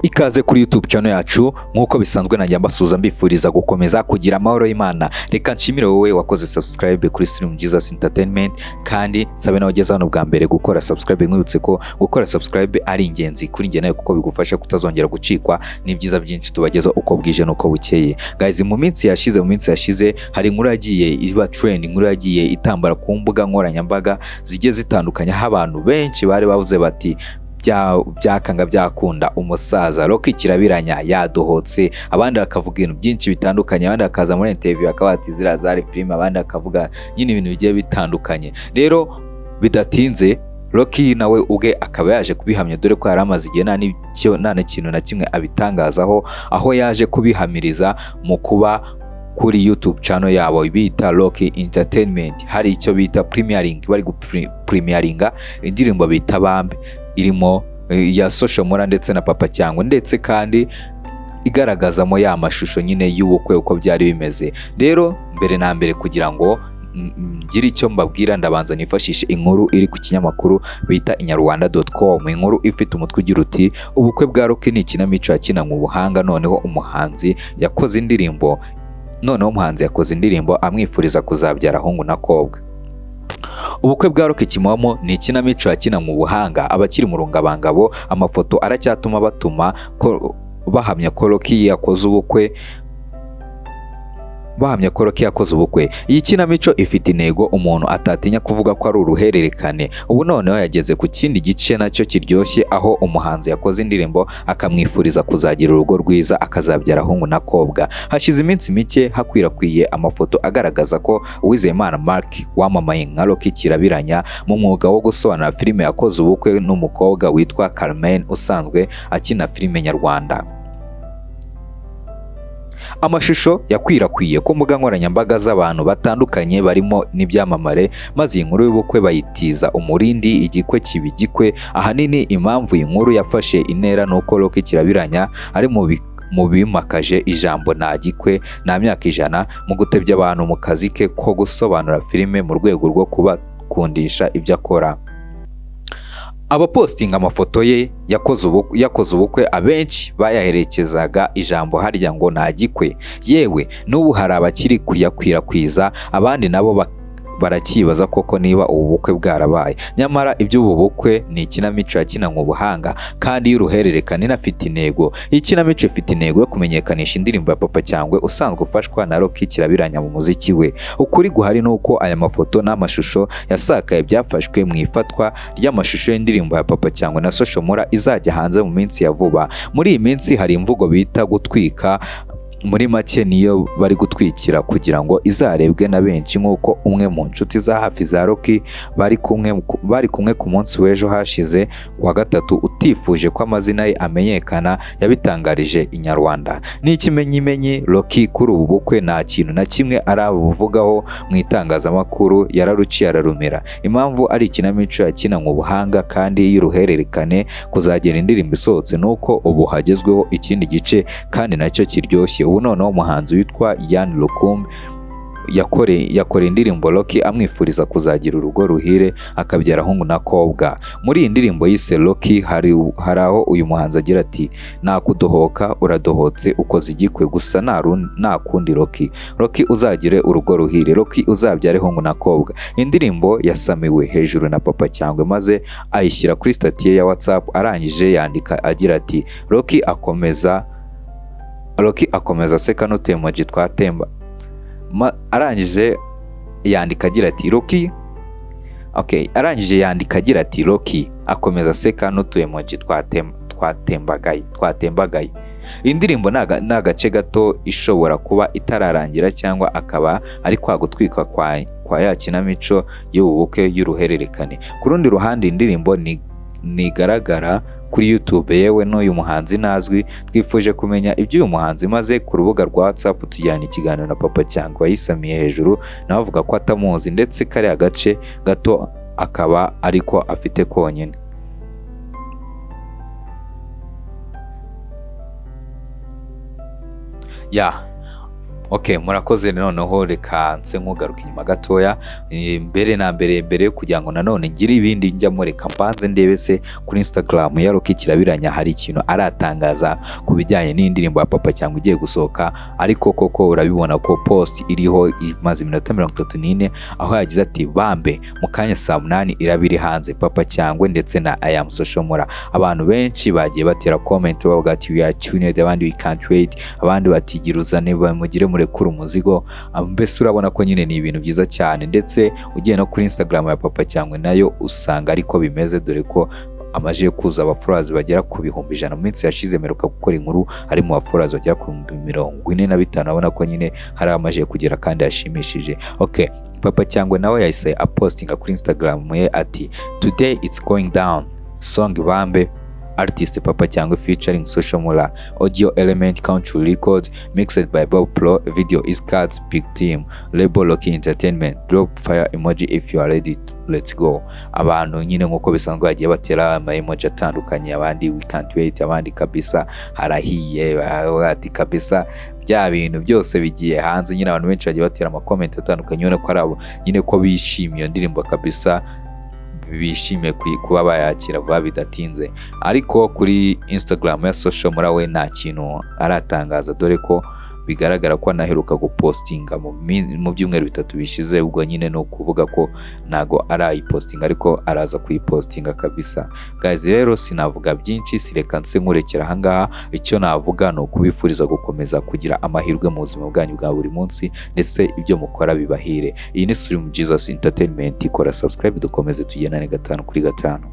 Ikaze kuri YouTube channel yacu nkuko bisanzwe nanjye mbasuza mbifuriza gukomeza kugira amahoro y'Imana. Reka nshimire wowe wakoze subscribe kuri Stream Jesus Entertainment kandi sabe nawe ugeze hano bwa mbere gukora subscribe. Nkwibutse ko gukora subscribe ari ingenzi kuri njye nawe kuko bigufasha kutazongera gucikwa n'ibyiza byinshi tubageza uko bwije nuko bukeye. Guys, mu minsi yashize hari inkuru yagiye iba trend, inkuru yagiye itambara ku mbuga nkoranyambaga zigiye zitandukanye, aho abantu benshi bari bavuze bati byakanga byakunda umusaza Rocky Kirabiranya yadohotse, abandi bakavuga ibintu byinshi bitandukanye, abandi bakaza muri interview bakabati zari film, abandi bakavuga nyine ibintu bigiye bitandukanye. Rero bidatinze Rocky nawe ubwe akaba yaje kubihamya, dore ko yari amaze igihe nta kintu na kimwe abitangazaho, aho yaje kubihamiriza mu kuba kuri YouTube channel yabo bita Rocky Entertainment hari icyo bita premiering, bari premieringa indirimbo bita Bambe irimo ya social Mulla ndetse na Papa Cyangwe, ndetse kandi igaragazamo ya mashusho nyine y'ubukwe uko byari bimeze. Rero mbere na mbere kugira ngo ngire icyo mbabwira ndabanza nifashishe inkuru iri ku kinyamakuru bita inyarwanda.com. Inkuru ifite umutwe ugira uti ubukwe bwa Rocky ni ikinamico yakinanywe ubuhanga, noneho umuhanzi yakoze indirimbo amwifuriza kuzabyara ahungu na kobwa. Ubukwe bwa Rocky Kimomo ni ikinamico yakinanywe ubuhanga, abakiri mu rungabangabo amafoto aracyatuma bahamya ko Rocky yakoze ubukwe. Iyi kinamico ifite intego umuntu atatinya kuvuga ko ari uruhererekane. Ubu noneho yageze ku kindi gice nacyo kiryoshye, aho umuhanzi yakoze indirimbo akamwifuriza kuzagira urugo rwiza akazabyara ahungu na kobwa. Hashize iminsi mike hakwirakwiye amafoto agaragaza ko Uwizeyimana Mark wamamaye nka Rocky Kirabiranya mu mwuga wo gusobanura filime yakoze ubukwe n'umukobwa witwa Carmen usanzwe akina filime nyarwanda. Amashusho yakwirakwiye ku mbuga nkoranyambaga z'abantu batandukanye barimo n'ibyamamare, maze iyi nkuru y'ubukwe bayitiza umurindi igikwe kibigikwe. Ahanini impamvu iyi nkuru yafashe intera nuko Rocky Kirabiranya ari mu bimakaje ijambo nta gikwe nta myaka 100 mu gutebya abantu mu kazi ke ko gusobanura filime mu rwego rwo kubakundisha ibyo akora. Abapostinga amafoto ye yakoze ubukwe abenshi bayaherekezaga ijambo harya ngo nta gikwe. Yewe n'ubu hari abakiri kuyakwirakwiza, abandi nabo barakibaza koko niba ubu bukwe bwarabaye. Nyamara iby'ubu bukwe ni ikinamico yakinanywe ubuhanga kandi y'uruhererekane inafite intego. Iyi kinamico ifite intego yo kumenyekanisha indirimbo ya Papa Cyangwe usanzwe ufashwa na Rocky Kirabiranya mu muziki we. Ukuri guhari nuko aya mafoto n'amashusho yasakaye byafashwe mu ifatwa ry'amashusho y'indirimbo ya Papa Cyangwe na social Mulla izajya hanze mu minsi ya vuba. Muri iyi minsi hari imvugo bita gutwika, muri make niyo bari gutwikira kugira ngo izarebwe na benshi, nk'uko umwe mu nshuti za hafi za Rocky bari kumwe ku munsi w'ejo hashize wa gatatu utifuje ko amazina ye amenyekana yabitangarije Inyarwanda. Ni ikimenyimenyi Rocky kuri ubu bukwe nta kintu na kimwe arabuvugaho mu itangazamakuru, yararuciye ararumira. Impamvu ari ikinamico yakinanywe ubuhanga kandi y'uruhererekane kuzagera indirimbo isohotse nuko ubu hagezweho ikindi gice kandi nacyo kiryoshye. Ubu noneho umuhanzi witwa Yan Lukumbi yakore indirimbo Rocky amwifuriza kuzagira urugo ruhire akabyara ahungu na kobwa. Muri iyi ndirimbo yise Rocky hari aho uyu muhanzi agira ati ntakudohoka uradohotse ukoze igikwe gusa nta kundi Rocky uzagire urugo ruhire, Rocky uzabyare ahungu na kobwa. Indirimbo yasamiwe hejuru na Papa Cyangwe maze ayishyira kuri stati ye ya WhatsApp, arangije yandika agira ati Rocky akomeza aseka n'utemoji twatemba. Arangije yandika agira ati Rocky akomeza aseka n'utuemoji twatembagaye. Indirimbo ni agace gato ishobora kuba itararangira cyangwa akaba ari kwagutwika kwa ya kinamico y'ubukwe y'uruhererekane. Ku rundi ruhande indirimbo nigaragara kuri YouTube, yewe n'uyu muhanzi nazwi. Twifuje kumenya iby'uyu muhanzi maze ku rubuga rwa WhatsApp tujyana ikiganiro na Papa Cyangwe wayisamiye hejuru, nawe avuga ko atamuzi ndetse kari agace gato akaba ariko afite konyine. Okay, murakoze noneho reka nse nkugaruka inyuma gatoya mbere kugira ngo nanone ngire ibindi njyamo, reka mbanze ndebe se kuri Instagram ya Rocky Kirabiranya hari ikintu aratangaza ku bijyanye n'indirimbo ya Papa Cyangwe igiye gusohoka. Ariko koko urabibona ko post iriho imaze iminota 34 aho yagize ati Bambe mu kanya saa 8 irabiri hanze Papa Cyangwe ndetse na I am social Mulla. Abantu benshi bagiye batera comment bavuga ati we are tuned, abandi we can't wait, abandi batigira uzane bamugire murekura umuzigo. Mbese urabona ko nyine ni ibintu byiza cyane, ndetse ugiye no kuri Instagram ya Papa Cyangwe nayo usanga ariko bimeze, dore ko amaje kuza abafollowers bagera ku 100,000 mu minsi yashize. Meruka gukora inkuru hari mu bafollowers bagera ku 45. Abona ko nyine hari amaje kugera kandi yashimishije. Okay, Papa Cyangwe nawe yahise apostinga kuri Instagram ye ati today it's going down song Bambe artist Papa Cyangwe featuring Social Mulla, audio element Country Records, mixed by Bob Pro, video is Cards Big Team, label Rocky Entertainment, drop fire emoji if you are ready, let's go. Abantu nyine nkuko bisanzwe bagiye batera ama emoji atandukanye, abandi we can't wait, abandi kabisa harahiye, ati kabisa bya bintu byose bigiye hanze. Nyine abantu benshi bagiye batera ama comment atandukanye, ubona ko ari abo nyine ko bishimiye iyo ndirimbo kabisa, bishimiye kuba bayakira vuba bidatinze. Ariko kuri Instagram ya Social Mulla we nta kintu aratangaza, dore ko bigaragara ko anaheruka gupostinga mu byumweru 3 bishize. Ubwo nyine no kuvuga ko nago arayipostinga, ariko araza kuyipostinga kabisa. Guys, rero sinavuga byinshi, sireka nse nkurekera ahangaha. Icyo navuga no kubifuriza gukomeza kugira amahirwe mu buzima bwanyu bwa buri munsi, ndetse ibyo mukora bibahire. Iyi ni Slim Jesus Entertainment, ikora subscribe dukomeze tugendane 5 kuri 5.